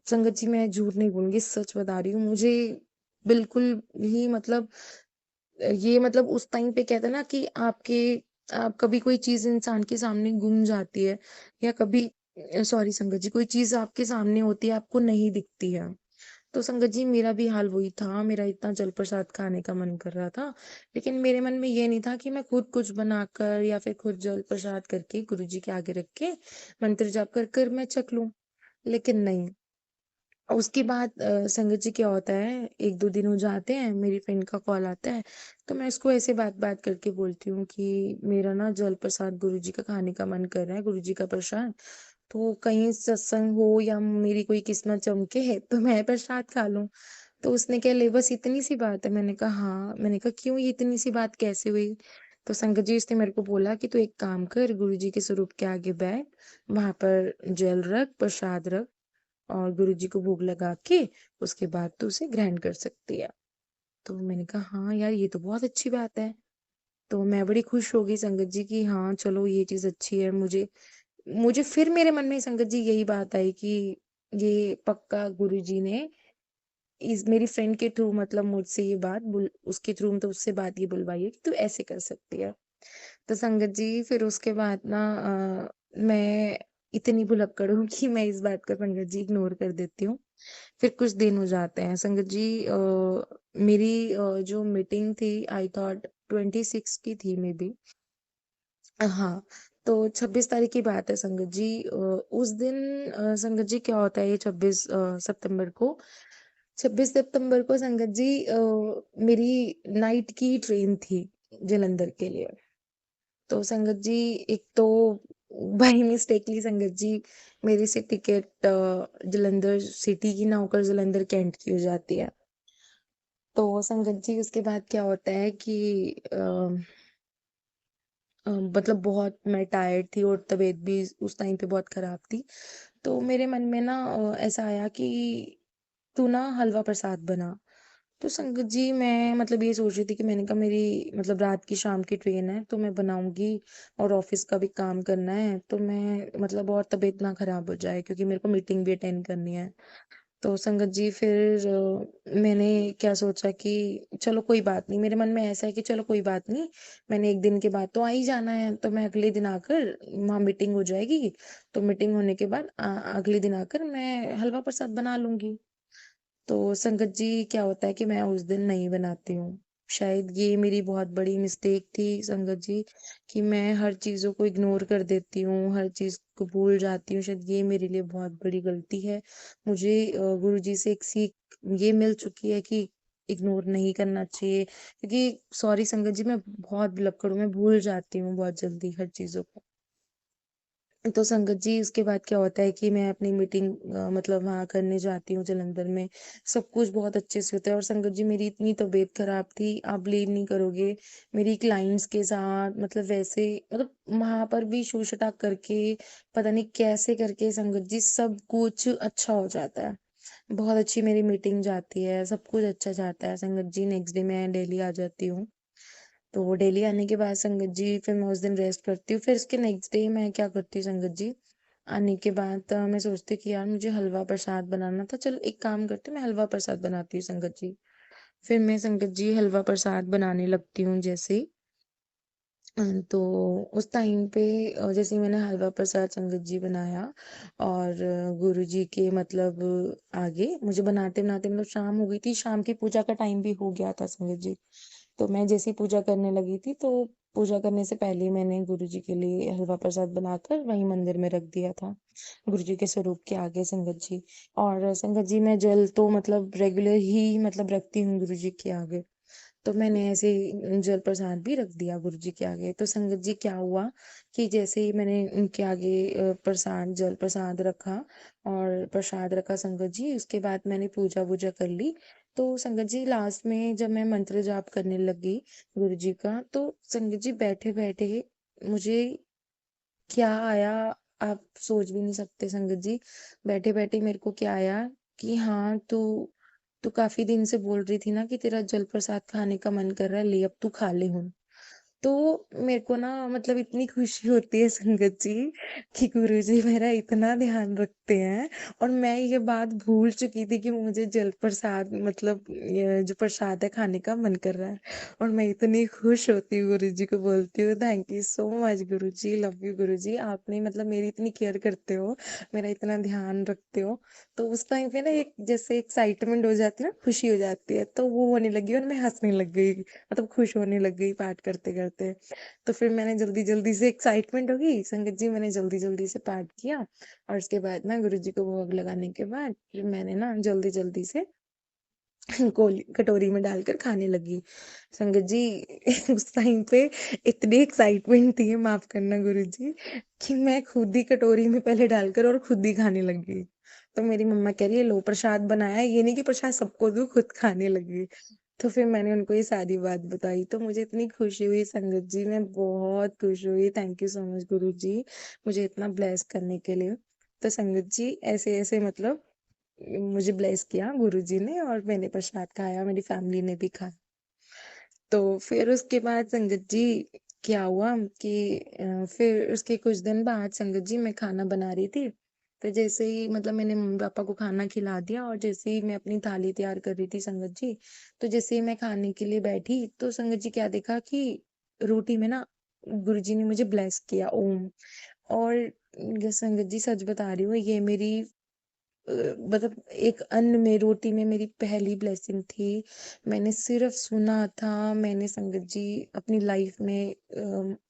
संगत जी मैं झूठ नहीं बोलूँगी, सच बता रही हूँ, मुझे बिल्कुल ही मतलब ये मतलब उस टाइम पे कहते हैं ना कि आप कभी कोई चीज़ इंसान के सामने गुम जाती है या कभी सॉरी संगत जी, कोई चीज़ आपके सामने होती है, आपको नहीं दिखती है। तो संगत जी मेरा भी हाल वही था, मेरा इतना जल प्रसाद खाने का मन कर रहा था, लेकिन मेरे मन में ये नहीं था कि मैं खुद कुछ बनाकर या फिर खुद जल प्रसाद करके गुरुजी के आगे रख के मंत्र जाप कर कर मैं छक लूँ। लेकिन नहीं, उसके बाद संगत जी क्या होता है, 1-2 दिन हो जाते हैं, मेरी फ्रेंड का कॉल आता है, तो मैं उसको ऐसे बात-बात करके बोलती हूँ कि मेरा ना जल प्रसाद गुरुजी का खाने का मन कर रहा है, गुरुजी का प्रसाद। तो कहीं सत्संग हो या मेरी कोई किस्मत चमके तो मैं प्रसाद खा लूँ। तो उसने कहा ले बस इतनी सी बात है। मैंने कहा हाँ, मैंने कहा क्यों ये इतनी सी बात कैसे हुई? तो संगत जी उसने मेरे को बोला कि तू एक काम कर गुरुजी के स्वरूप के आगे बैठ, वहाँ पर जल रख, प्रसाद रख और गुरुजी को भोग लगा के उसके बाद तू उसे ग्रहण कर सकती है। तो मैंने कहा हाँ यार ये तो बहुत अच्छी बात है। तो मैं बड़ी खुश हो गई संगत जी कि हाँ चलो ये चीज़ अच्छी है। मुझे मुझे फिर मेरे मन में संगत जी यही बात आई कि ये पक्का गुरुजी ने इस मेरी फ्रेंड के थ्रू मतलब मुझसे ये बात बुल उसके थ्रू मतलब उससे बात ये बुलवाई है कि तू ऐसे कर सकती है। तो संगत जी फिर उसके बाद ना मैं इतनी भुलक्कड़ हूँ कि मैं इस बात को संगत जी इग्नोर कर देती हूँ। फिर कुछ दिन हो जाते हैं संगत जी, मेरी जो मीटिंग थी आई थॉट 26 की थी मे बी। हाँ, तो 26 तारीख की बात है संगत जी। उस दिन संगत जी क्या होता है, ये 26 सितंबर को, 26 सितंबर को संगत जी मेरी नाइट की ट्रेन थी जालंधर के लिए। तो संगत जी एक तो बाय मिस्टेकली संगत जी मेरी से टिकट जालंधर सिटी की ना होकर जालंधर कैंट की हो जाती है। तो संगत जी उसके बाद क्या होता है कि मतलब बहुत मैं टायर्ड थी और तबीयत भी उस टाइम पे बहुत खराब थी। तो मेरे मन में ना ऐसा आया कि तू ना हलवा प्रसाद बना। तो संगत जी मैं मतलब ये सोच रही थी कि मैंने कहा मेरी मतलब रात की शाम की ट्रेन है तो मैं बनाऊंगी और ऑफिस का भी काम करना है, तो मैं मतलब और तबीयत ना खराब हो जाए क्योंकि मेरे को मीटिंग भी अटेंड करनी है। तो संगत जी फिर मैंने क्या सोचा कि चलो कोई बात नहीं, मेरे मन में ऐसा है कि चलो कोई बात नहीं, मैंने एक दिन के बाद तो आ ही जाना है, तो मैं अगले दिन आकर वहाँ मीटिंग हो जाएगी, तो मीटिंग होने के बाद अगले दिन आकर मैं हलवा प्रसाद बना लूंगी। तो संगत जी क्या होता है कि मैं उस दिन नहीं बनाती हूँ। शायद ये मेरी बहुत बड़ी मिस्टेक थी संगत जी, कि मैं हर चीज़ों को इग्नोर कर देती हूँ, हर चीज़ को भूल जाती हूँ। शायद ये मेरे लिए बहुत बड़ी गलती है। मुझे गुरुजी से एक सीख ये मिल चुकी है कि इग्नोर नहीं करना चाहिए, क्योंकि सॉरी संगत जी मैं बहुत भुलक्कड़ हूँ, मैं भूल जाती हूँ बहुत जल्दी हर चीज़ों को। तो संगत जी उसके बाद क्या होता है कि मैं अपनी मीटिंग मतलब वहाँ करने जाती हूँ जालंधर में। सब कुछ बहुत अच्छे से होता है और संगत जी मेरी इतनी तबीयत खराब थी, आप बिलीव नहीं करोगे। मेरी क्लाइंट्स के साथ मतलब वैसे मतलब वहाँ पर भी शू-शटॉक करके पता नहीं कैसे करके संगत जी सब कुछ अच्छा हो जाता है। बहुत अच्छी मेरी मीटिंग जाती है, सब कुछ अच्छा जाता है संगत जी। नेक्स्ट डे मैं दिल्ली आ जाती हूँ। तो वो डेली आने के बाद संगत जी फिर मैं उस दिन रेस्ट करती हूँ। फिर उसके नेक्स्ट डे मैं क्या करती हूँ संगत जी, आने के बाद मैं सोचती हूँ कि यार मुझे हलवा प्रसाद बनाना था, चलो एक काम करते हैं मैं हलवा प्रसाद बनाती हूँ संगत जी। फिर मैं संगत जी हलवा प्रसाद बनाने लगती हूँ जैसे ही। तो उस टाइम पे जैसे ही मैंने हलवा प्रसाद संगत जी बनाया और गुरुजी के मतलब आगे मुझे बनाते बनाते मतलब शाम हो गई थी, शाम की पूजा का टाइम भी हो गया था संगत जी। तो मैं जैसे ही पूजा करने लगी थी तो पूजा करने से पहले ही मैंने गुरुजी के लिए हलवा प्रसाद बनाकर वहीं मंदिर में रख दिया था, गुरुजी के स्वरूप के आगे संगत जी। और संगत जी मैं जल तो मतलब रेगुलर ही मतलब रखती हूँ गुरुजी के आगे। तो मैंने ऐसे ही जल प्रसाद भी रख दिया गुरुजी के आगे। तो संगत जी क्या हुआ कि जैसे ही मैंने उनके आगे प्रसाद जल प्रसाद रखा और प्रसाद रखा संगत जी, उसके बाद मैंने पूजा वूजा कर ली। तो संगत जी लास्ट में जब मैं मंत्र जाप करने लगी गुरु जी का, तो संगत जी बैठे बैठे मुझे क्या आया, आप सोच भी नहीं सकते संगत जी। बैठे बैठे मेरे को क्या आया कि हाँ तू तू काफी दिन से बोल रही थी ना कि तेरा जल प्रसाद खाने का मन कर रहा है, ले अब तू खा ले। तो मेरे को ना मतलब इतनी खुशी होती है संगत जी कि गुरुजी मेरा इतना ध्यान रखते हैं। और मैं ये बात भूल चुकी थी कि मुझे जल प्रसाद मतलब ये जो प्रसाद है खाने का मन कर रहा है। और मैं इतनी खुश होती हूँ, गुरुजी को बोलती हूँ thank you so much Guruji, love you Guruji, आपने मतलब मेरी इतनी केयर करते हो, मेरा इतना ध्यान रखते हो। तो उस टाइम पे ना एक जैसे एक्साइटमेंट हो जाती है ना, खुशी हो जाती है, तो वो होने लगी और मैं हंसने लग गई, मतलब खुश होने लग गई पाठ करते-करते। तो फिर मैंने जल्दी-जल्दी से एक्साइटमेंट हो गई, संगत जी मैंने जल्दी-जल्दी से पाठ किया और उसके बाद ना गुरुजी को भोग लगाने के बाद फिर मैंने ना जल्दी-जल्दी से कोली कटोरी में डालकर खाने लगी। संगत जी उस टाइम पे इतनी एक्साइटमेंट थी, माफ़ करना गुरुजी, कि मैं खुद ही कटोरी में पहले डालकर और खुद ही खाने लग गई। तो मेरी मम्मा कह रही है लो प्रसाद बनाया है, ये नहीं कि प्रसाद सबको दूँ, खुद खाने लगी। तो फिर मैंने उनको ये सारी बात बताई, तो मुझे इतनी खुशी हुई संगत जी, मैं बहुत खुश हुई। थैंक यू सो मच गुरुजी, मुझे इतना ब्लेस करने के लिए। तो संगत जी ऐसे-ऐसे मतलब मुझे ब्लेस किया गुरुजी ने और मैंने प्रसाद खाया, मेरी फैमिली ने भी खाया। तो फिर उसके बाद संगत जी क्या हुआ कि फिर उसके कुछ दिन बाद संगत जी मैं खाना बना रही थी। तो जैसे ही मतलब मैंने मम्मी-पापा को खाना खिला दिया और जैसे ही मैं अपनी थाली तैयार कर रही थी संगत जी, तो जैसे ही मैं खाने के लिए बैठी, तो संगत जी क्या देखा कि रोटी में ना गुरुजी ने मुझे ब्लेस किया ओम। और संगत जी सच बता रही हूँ, ये मेरी मतलब एक अन्न में, रोटी में मेरी पहली ब्लेसिंग थी। मैंने सिर्फ़ सुना था, मैंने संगत जी अपनी लाइफ़ में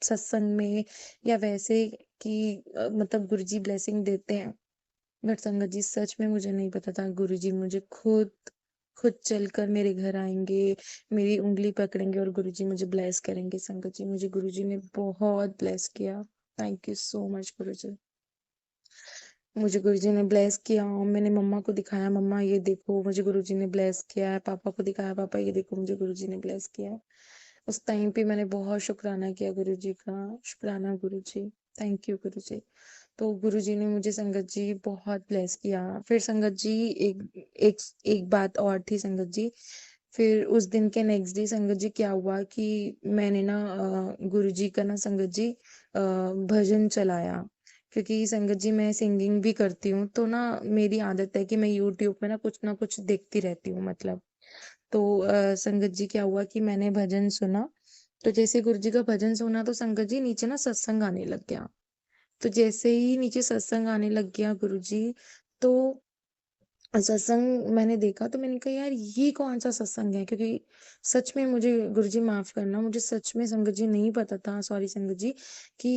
सत्संग में या वैसे कि मतलब गुरुजी ब्लेसिंग देते हैं। बट संगत जी सच में मुझे नहीं पता था गुरुजी मुझे खुद चलकर मेरे घर आएँगे, मेरी उँगली पकड़ेंगे और गुरुजी मुझे ब्लेस करेंगे। संगत जी मुझे गुरुजी ने बहुत ब्लेस किया। थैंक यू सो मच गुरुजी। मुझे गुरुजी ने ब्लेस किया और मैंने मम्मा को दिखाया, मम्मा ये देखो मुझे गुरुजी ने ब्लेस किया है, पापा को दिखाया, पापा ये देखो मुझे गुरुजी ने ब्लेस किया है। उस टाइम पे मैंने बहुत शुक्राना किया गुरुजी का, शुक्राना गुरुजी, थैंक यू गुरुजी। तो गुरुजी ने मुझे संगत जी बहुत ब्लेस किया। फिर संगत जी एक एक एक बात और थी संगत जी, फिर उस दिन के नेक्स्ट डे संगत जी क्या हुआ कि मैंने ना गुरुजी का ना संगत जी भजन चलाया। क्योंकि संगत जी मैं सिंगिंग भी करती हूँ, तो ना मेरी आदत है कि मैं यूट्यूब पे ना कुछ देखती रहती हूँ मतलब। तो संगत जी क्या हुआ कि मैंने भजन सुना, तो जैसे गुरु जी का भजन सुना तो संगत जी नीचे ना सत्संग आने लग गया। तो जैसे ही नीचे सत्संग आने लग गया गुरुजी, तो सत्संग मैंने देखा तो मैंने कहा यार ये कौन-सा सत्संग है? क्योंकि सच में मुझे गुरुजी माफ़ करना, मुझे सच में संगत जी नहीं पता था, सॉरी संगत जी, कि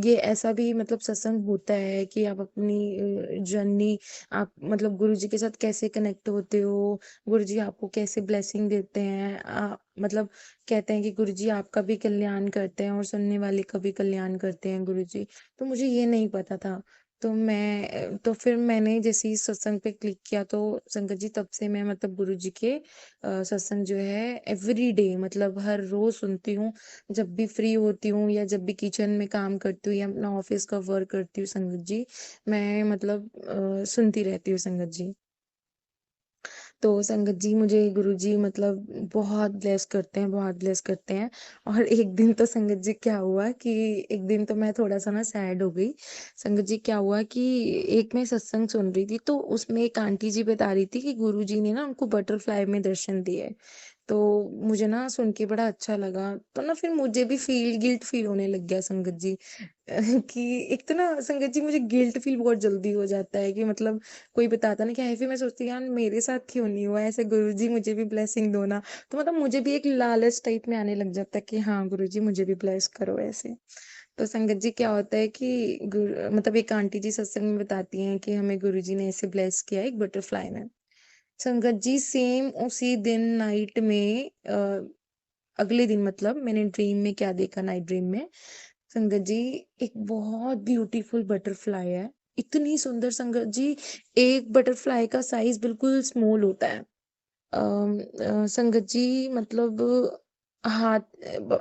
ये ऐसा भी मतलब सत्संग होता है कि आप अपनी जर्नी आप मतलब गुरुजी के साथ कैसे कनेक्ट होते हो, गुरुजी आपको कैसे ब्लेसिंग देते हैं। मतलब कहते हैं कि गुरुजी आपका भी कल्याण करते हैं और सुनने वाले का भी कल्याण करते हैं गुरुजी। तो मुझे ये नहीं पता था। तो फिर मैंने जैसे ही सत्संग पे क्लिक किया तो संगत जी तब से मैं मतलब गुरुजी के सत्संग जो है एवरीडे मतलब हर रोज़ सुनती हूँ। जब भी फ्री होती हूँ या जब भी किचन में काम करती हूँ या अपना ऑफ़िस का वर्क करती हूँ संगत जी, मैं मतलब सुनती रहती हूँ संगत जी। तो संगत जी मुझे गुरुजी मतलब बहुत ब्लेस करते हैं, बहुत ब्लेस करते हैं। और एक दिन तो संगत जी क्या हुआ कि एक दिन तो मैं थोड़ा-सा ना सैड हो गई। संगत जी क्या हुआ कि एक मैं सत्संग सुन रही थी, तो उसमें एक आंटी जी बता रही थी कि गुरुजी ने ना उनको बटरफ्लाई में दर्शन दिए। तो मुझे ना सुन के बड़ा अच्छा लगा। तो ना फिर मुझे भी गिल्ट फ़ील होने लग गया संगत जी। कि एक तो ना संगत जी मुझे गिल्ट फ़ील बहुत जल्दी हो जाता है कि मतलब कोई बताता ना क्या है, फिर मैं सोचती हूँ यार मेरे साथ क्यों नहीं हुआ ऐसे, गुरुजी मुझे भी ब्लेसिंग दो ना। तो मतलब मुझे भी एक लालच टाइप में आने लग जाता है कि हाँ गुरुजी मुझे भी ब्लेस करो ऐसे। तो संगत जी क्या होता है कि मतलब एक आंटी जी सत्संग में बताती हैं कि हमें गुरुजी ने ऐसे ब्लेस किया एक बटरफ्लाई में। संगत जी सेम उसी दिन नाइट में अगले दिन मतलब मैंने ड्रीम में क्या देखा नाइट ड्रीम में, संगत जी एक बहुत ब्यूटीफुल बटरफ्लाई है। इतनी सुंदर संगत जी, एक बटरफ्लाई का साइज़ बिल्कुल स्मॉल होता है। संगत जी मतलब हाथ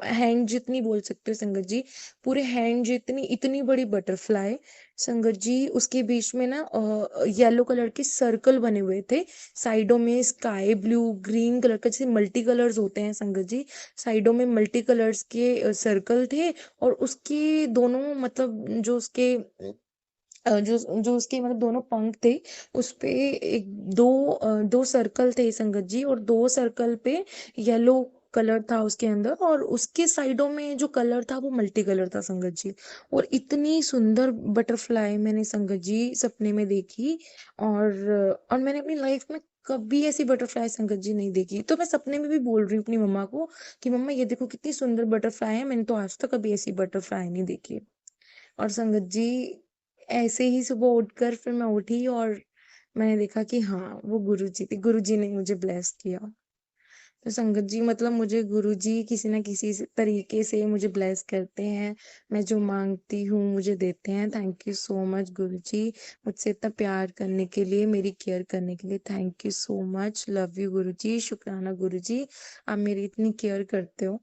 हैंड जितनी बोल सकते हो संगत जी, पूरे हैंड जितनी इतनी बड़ी बटरफ्लाई संगत जी, उसके बीच में ना येलो कलर के सर्कल बने हुए थे। साइडों में स्काई ब्लू, ग्रीन कलर का जैसे मल्टी कलर्स होते हैं संगत जी, साइडों में मल्टी कलर्स के सर्कल थे और उसके दोनों मतलब जो उसके जो जो उसके मतलब दोनों पंख थे, उसपे 2 सर्कल थे संगत जी और 2 सर्कल पे येलो कलर था उसके अंदर और उसके साइडों में जो कलर था वो मल्टी कलर था संगत जी। और इतनी सुंदर बटरफ्लाई मैंने संगत जी सपने में देखी और मैंने अपनी लाइफ में कभी ऐसी बटरफ्लाई संगत जी नहीं देखी। तो मैं सपने में भी बोल रही हूँ अपनी मम्मा को कि मम्मा ये देखो कितनी सुंदर बटरफ्लाई है, मैंने तो आज तक कभी ऐसी बटरफ्लाई नहीं देखी। और संगत जी ऐसे ही सुबह उठकर फिर मैं उठी और मैंने देखा कि हाँ, वो गुरुजी थे, गुरुजी ने मुझे ब्लेस किया। तो संगत जी मतलब मुझे गुरुजी किसी न किसी तरीके से मुझे ब्लेस करते हैं। मैं जो माँगती हूँ मुझे देते हैं। थैंक यू सो मच गुरुजी, मुझसे इतना प्यार करने के लिए, मेरी केयर करने के लिए thank you so much. Love you Guruji, शुक्राना गुरुजी, आप मेरी इतनी केयर करते हो।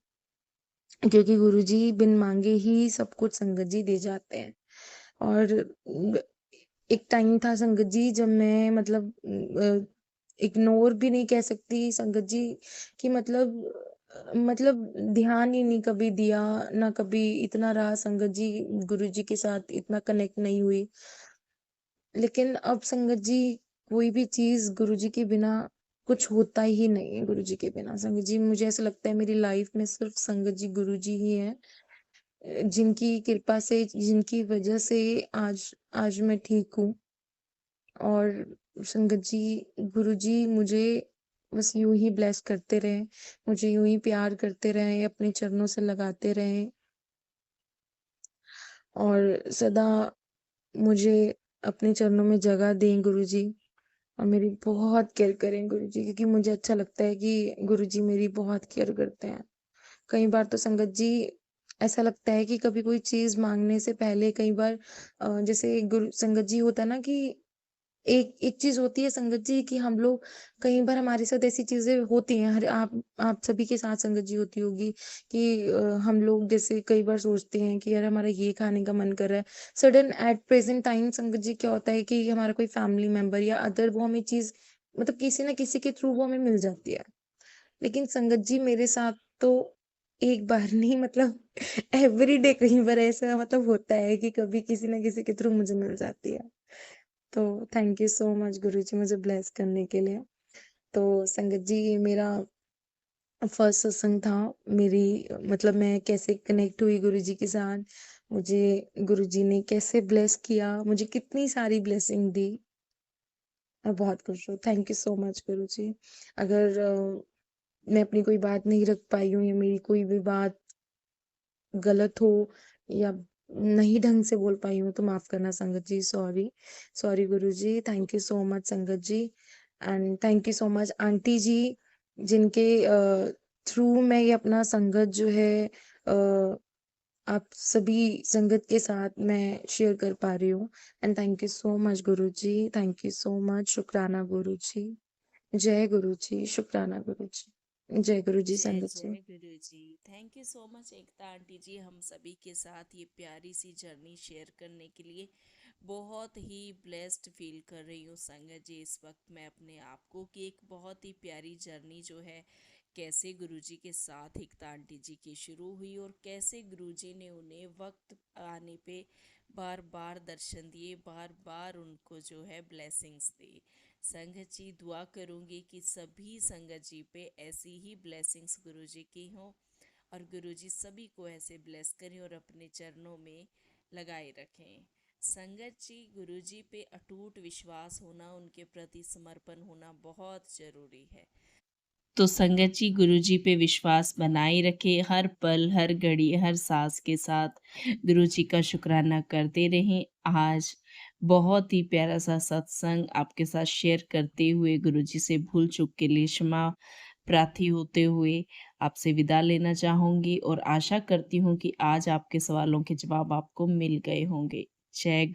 क्योंकि गुरुजी बिन माँगे ही सब कुछ संगत जी दे जाते हैं। और एक टाइम था संगत जी जब मैं मतलब इग्नोर भी नहीं कह सकती संगत जी कि मतलब ध्यान ही नहीं कभी दिया, ना कभी इतना रहा संगत जी, गुरुजी के साथ इतना कनेक्ट नहीं हुई। लेकिन अब संगत जी कोई भी चीज़ गुरुजी के बिना कुछ होता ही नहीं है गुरुजी के बिना। संगत जी मुझे ऐसा लगता है मेरी लाइफ में सिर्फ़ संगत जी गुरुजी ही हैं। जिनकी कृपा से, जिनकी वजह से आज आज मैं ठीक हूँ। और संगत जी, गुरुजी मुझे बस यूँ ही ब्लेस करते रहें, मुझे यूँ ही प्यार करते रहें, अपने चरणों से लगाते रहें और सदा मुझे अपने चरणों में जगह दें गुरुजी। और मेरी बहुत केयर करें गुरुजी, क्योंकि मुझे अच्छा लगता है कि गुरुजी मेरी बहुत केयर करते हैं। कई बार तो संगत जी ऐसा लगता है कि कभी कोई चीज़ माँगने से पहले कई बार जैसे गुरु संगत जी होता है ना कि एक एक चीज़ होती है संगत जी कि हम लोग कई बार हमारे साथ ऐसी चीज़ें होती हैं, हर आप सभी के साथ संगत जी होती होगी कि हम लोग जैसे कई बार सोचते हैं कि यार हमारा ये खाने का मन कर रहा है। सडन एट प्रेज़ेंट टाइम संगत जी क्या होता है कि हमारा कोई फैमिली मेंबर या अदर वो हमें चीज़ मतलब किसी न किसी के थ्रू वो हमें मिल जाती है। लेकिन संगत जी मेरे साथ तो एक बार नहीं मतलब एवरीडे कई बार ऐसा मतलब होता है कि कभी किसी न किसी के थ्रू मुझे मिल जाती है। तो थैंक यू सो मच गुरुजी मुझे ब्लेस करने के लिए। तो संगत जी ये मेरा फर्स्ट सत्संग था। मेरी मतलब मैं कैसे कनेक्ट हुई गुरुजी के साथ, मुझे गुरुजी ने कैसे ब्लेस किया, मुझे कितनी सारी ब्लेसिंग दी। मैं बहुत खुश हूँ। थैंक यू सो मच गुरुजी। अगर मैं अपनी कोई बात नहीं रख पाई हूँ या मेरी कोई भी बात गलत हो या नहीं ढंग से बोल पाई हूँ तो माफ़ करना Sangat ji, sorry. Sorry Guruji, thank you so much Sangat ji and thank you so much aunty ji जिनके थ्रू मैं ये अपना संगत जो है आप सभी संगत के साथ मैं शेयर कर पा रही हूँ and thank you so much Guruji, thank you so much, शुक्राना गुरुजी। जय गुरुजी, शुक्राना गुरुजी। जय गुरुजी जय संगत जी। जय गुरु जी। Thank you so much Ekta aunty ji, हम सभी के साथ ये प्यारी सी जर्नी शेयर करने के लिए। बहुत ही ब्लेस्ड फील कर रही हूँ संगत जी इस वक्त मैं अपने आप को कि एक बहुत ही प्यारी जर्नी जो है कैसे गुरुजी के साथ एकता आंटी जी की शुरू हुई और कैसे गुरुजी ने उन्हें वक्त आने पे बार बार दर्शन दिए, बार बार उनको जो है ब्लेसिंग्स दी। संगत जी दुआ करूंगी कि सभी संगत जी पे ऐसी ही ब्लेसिंग्स गुरुजी की हों और गुरुजी सभी को ऐसे ब्लेस करें और अपने चरणों में लगाए रखें। संगत जी गुरुजी पे अटूट विश्वास होना, उनके प्रति समर्पण होना बहुत ज़रूरी है। तो संगत जी गुरुजी पे विश्वास बनाए रखें, हर पल, हर घड़ी, हर सांस के साथ गुरुजी का शुक्राना करते रहें। आज बहुत ही प्यारा-सा सत्संग आपके साथ शेयर करते हुए गुरुजी से भूल-चूक के लिए क्षमा प्रार्थी होते हुए आपसे विदा लेना चाहूँगी और आशा करती हूँ कि आज आपके सवालों के जवाब आपको मिल गए होंगे। जय गुरु